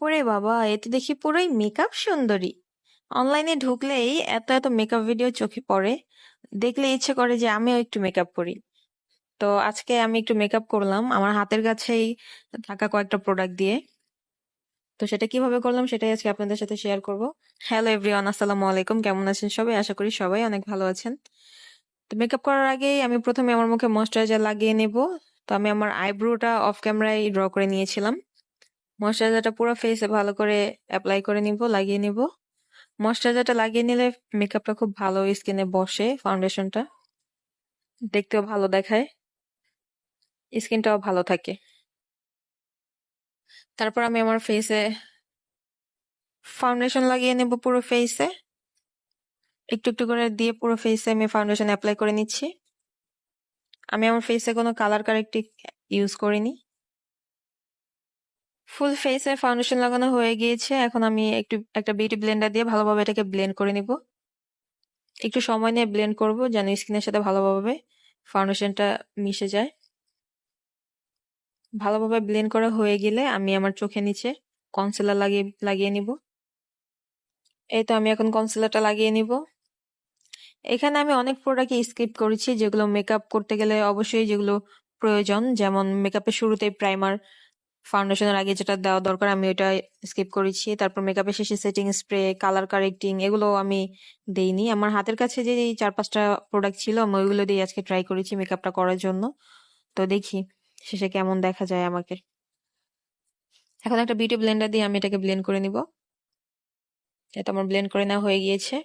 ওরে বাবা, এ তো দেখি পুরোই মেকআপ সুন্দরী। অনলাইনে ঢুকলেই এত এত মেকআপ ভিডিও চোখে পড়ে, দেখলে ইচ্ছে করে যে আমিও একটু মেকআপ করি। তো আজকে আমি একটু মেকআপ করলাম আমার হাতের কাছেই থাকা কয়েকটা প্রোডাক্ট দিয়ে। তো সেটা কিভাবে করলাম সেটাই আজকে আপনাদের সাথে শেয়ার করব। হ্যালো এভরিওয়ান, আসসালামু আলাইকুম। কেমন আছেন সবাই? আশা করি সবাই অনেক ভালো আছেন। তো মেকআপ করার আগেই আমি প্রথমে আমার মুখে ময়শ্চারাইজার লাগিয়ে নেব। তো আমি আমার আইব্রোটা অফ ক্যামেরায় ড্র করে নিয়েছিলাম। ময়শ্চারাইজারটা পুরো ফেসে ভালো করে অ্যাপ্লাই করে নিব, লাগিয়ে নিব। ময়শ্চারাইজারটা লাগিয়ে নিলে মেকআপটা খুব ভালো স্কিনে বসে, ফাউন্ডেশনটা দেখতেও ভালো দেখায়, স্কিনটাও ভালো থাকে। তারপর আমি আমার ফেসে ফাউন্ডেশন লাগিয়ে নেব পুরো ফেসে, একটু একটু করে দিয়ে পুরো ফেসে আমি ফাউন্ডেশন অ্যাপ্লাই করে নিচ্ছি। আমি আমার ফেসে কোনো কালার কারেক্টিভ ইউজ করিনি। ফুল ফেসে ফাউন্ডেশন লাগানো হয়ে গিয়েছে, এখন আমি একটা বিউটি ব্লেন্ডার দিয়ে ভালোভাবে এটাকে ব্লেন্ড করে নিব। একটু সময় নিয়ে ব্লেন্ড করব যেন স্কিনের সাথে ভালোভাবে ফাউন্ডেশনটা মিশে যায়। ভালোভাবে ব্লেন্ড করা হয়ে গেলে আমি আমার চোখের নিচে কনসিলার লাগিয়ে লাগিয়ে নিব। এই তো আমি এখন কনসিলারটা লাগিয়ে নিব। এখানে আমি অনেক প্রোডাক্ট স্কিপ করেছি যেগুলো মেকআপ করতে গেলে অবশ্যই যেগুলো প্রয়োজন, যেমন মেকআপের শুরুতেই প্রাইমার, ফাউন্ডেশনের আগে যেটা দেওয়া দরকার আমি ওইটা স্কিপ করেছি। তারপর মেকআপের শেষে সেটিং স্প্রে, কালার কারেক্টিং এগুলো আমি দেইনি। আমার হাতের কাছে যে এই 4-5টা প্রোডাক্ট ছিল আমি ওইগুলো দিয়ে আজকে ট্রাই করেছি মেকআপটা করার জন্য। তো দেখি শেষে কেমন দেখা যায় আমাকে। এখন একটা বিউটি ব্লেন্ডার দিয়ে আমি এটাকে ব্লেন্ড করে নিব। এটা আমার ব্লেন্ড করে নেওয়া হয়ে গিয়েছে।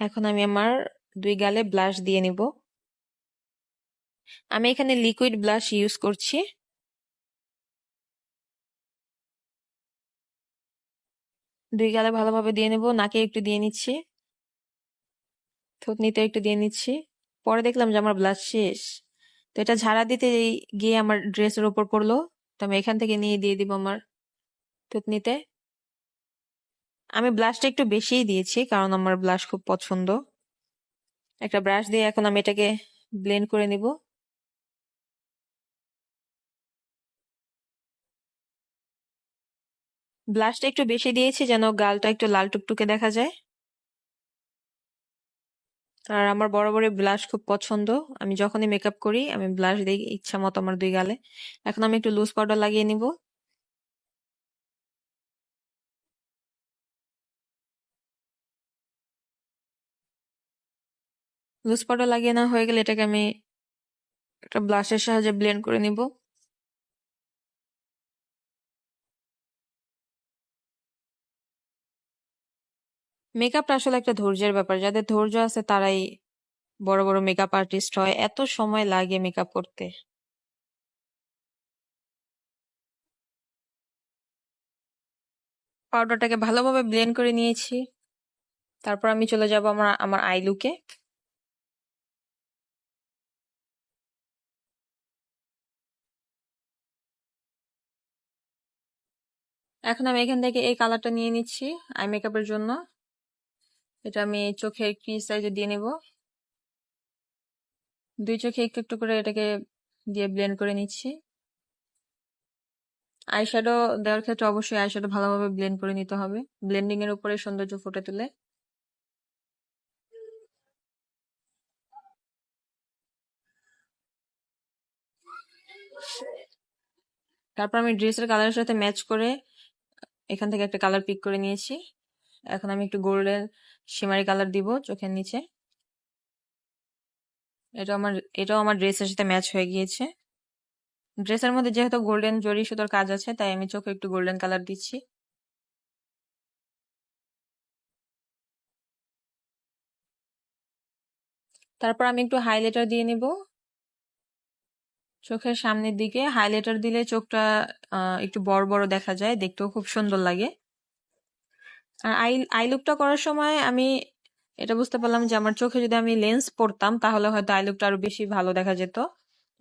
এখন আমি আমার 2 গালে ব্লাশ দিয়ে নিব। আমি এখানে লিকুইড ব্লাশ ইউজ করছি। 2 গালে ভালোভাবে দিয়ে নেব, নাকে একটু দিয়ে নিচ্ছি, থুতনিতে একটু দিয়ে নিচ্ছি। পরে দেখলাম যে আমার ব্লাশ শেষ। তো এটা ঝাড়া দিতে গিয়ে আমার ড্রেসের উপর পড়লো। তো আমি এখান থেকে নিয়ে দিয়ে দিব আমার থুতনিতে। আমি ব্লাশটা একটু বেশিই দিয়েছি কারণ আমার ব্লাশ খুব পছন্দ। একটা ব্রাশ দিয়ে এখন আমি এটাকে ব্লেন্ড করে নিব। ব্লাশটা একটু বেশি দিয়েছি যেন গালটা একটু লাল টুকটুকে দেখা যায়। আর আমার বরাবরই ব্লাশ খুব পছন্দ। আমি যখনই মেকআপ করি আমি ব্লাশ দিই ইচ্ছা মতো আমার 2 গালে। এখন আমি একটু লুজ পাউডার লাগিয়ে নিব। লুজ পাউডার লাগিয়ে না হয়ে গেলে এটাকে আমি একটা ব্লাশের সাহায্যে ব্লেন্ড করে নিব। মেকআপটা আসলে একটা ধৈর্যের ব্যাপার, যাদের ধৈর্য আছে তারাই বড় বড় মেকআপ আর্টিস্ট হয়। এত সময় লাগে মেকআপ করতে। পাউডারটাকে ভালোভাবে ব্লেন্ড করে নিয়েছি। তারপর আমি চলে যাব আমার আমার আই লুকে। এখন আমি এখান থেকে এই কালারটা নিয়ে নিচ্ছি আই মেকআপের জন্য। এটা আমি চোখের ক্রিজ সাইজে দিয়ে নেব। 2 চোখে একটু একটু করে এটাকে দিয়ে ব্লেন্ড করে নিচ্ছি। আইশ্যাডো দেওয়ার ক্ষেত্রে অবশ্যই আইশ্যাডো ভালোভাবে ব্লেন্ড করে নিতে হবে, ব্লেন্ডিং এর উপরে সৌন্দর্য ফুটে তুলে। তারপর আমি ড্রেসের কালারের সাথে ম্যাচ করে এখান থেকে একটা কালার পিক করে নিয়েছি। এখন আমি একটু গোল্ডেন শিমারি কালার দিব চোখের নিচে। এটা আমার এটাও আমার ড্রেসের সাথে ম্যাচ হয়ে গিয়েছে। ড্রেসের মধ্যে যেহেতু গোল্ডেন জরি সুতোর কাজ আছে তাই আমি চোখে একটু গোল্ডেন কালার দিচ্ছি। তারপর আমি একটু হাইলাইটার দিয়ে নিব চোখের সামনের দিকে। হাইলাইটার দিলে চোখটা একটু বড় বড় দেখা যায়, দেখতেও খুব সুন্দর লাগে। আর আই আই লুকটা করার সময় আমি এটা বুঝতে পারলাম যে আমার চোখে যদি আমি লেন্স পরতাম তাহলে হয়তো আই লুকটা আরো বেশি ভালো দেখা যেত,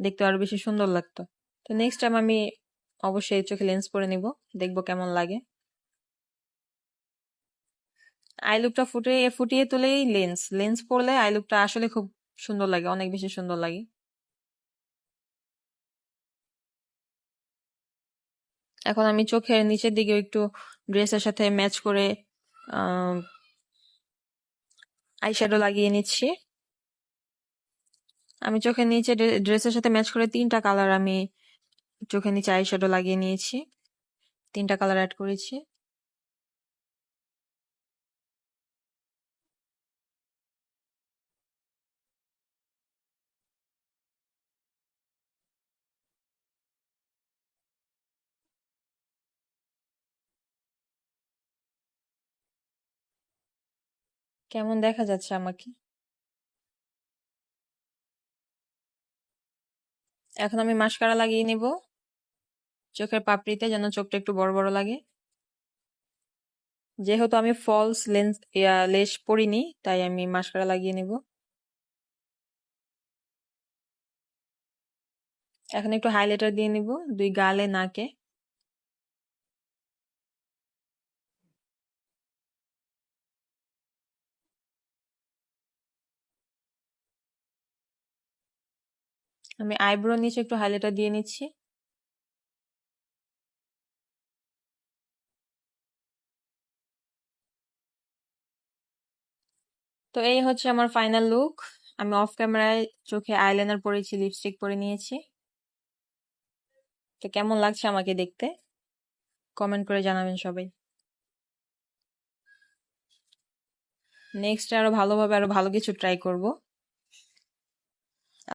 দেখতে আরো বেশি সুন্দর লাগতো। তো নেক্সট টাইম আমি অবশ্যই চোখে লেন্স পরে নিব, দেখবো কেমন লাগে। আই লুকটা ফুটিয়ে ফুটিয়ে তুলেই লেন্স লেন্স পরলে আই লুকটা আসলে খুব সুন্দর লাগে, অনেক বেশি সুন্দর লাগে। এখন আমি চোখের নিচের দিকে একটু ড্রেসের সাথে ম্যাচ করে আইশ্যাডো লাগিয়ে নিচ্ছি। আমি চোখের নিচে ড্রেসের সাথে ম্যাচ করে 3টা কালার আমি চোখের নিচে আইশ্যাডো লাগিয়ে নিয়েছি। 3টা কালার অ্যাড করেছি। কেমন দেখা যাচ্ছে আমাকে? এখন আমি মাস্কারা লাগিয়ে নিব চোখের পাপড়িতে, যেন চোখটা একটু বড় বড় লাগে। যেহেতু আমি ফলস লেন্স লেশ পরিনি, তাই আমি মাস্কারা লাগিয়ে নিব। এখন একটু হাইলাইটার দিয়ে নিব 2 গালে, নাকে। আমি আইব্রো নিচে একটু হাইলাইটার দিয়ে নিচ্ছি। তো এই হচ্ছে আমার ফাইনাল লুক। আমি অফ ক্যামেরায় চোখে আইলাইনার পরেছি, লিপস্টিক পরে নিয়েছি। তো কেমন লাগছে আমাকে দেখতে? কমেন্ট করে জানাবেন সবাই। নেক্সট আরো ভালোভাবে আরো ভালো কিছু ট্রাই করব।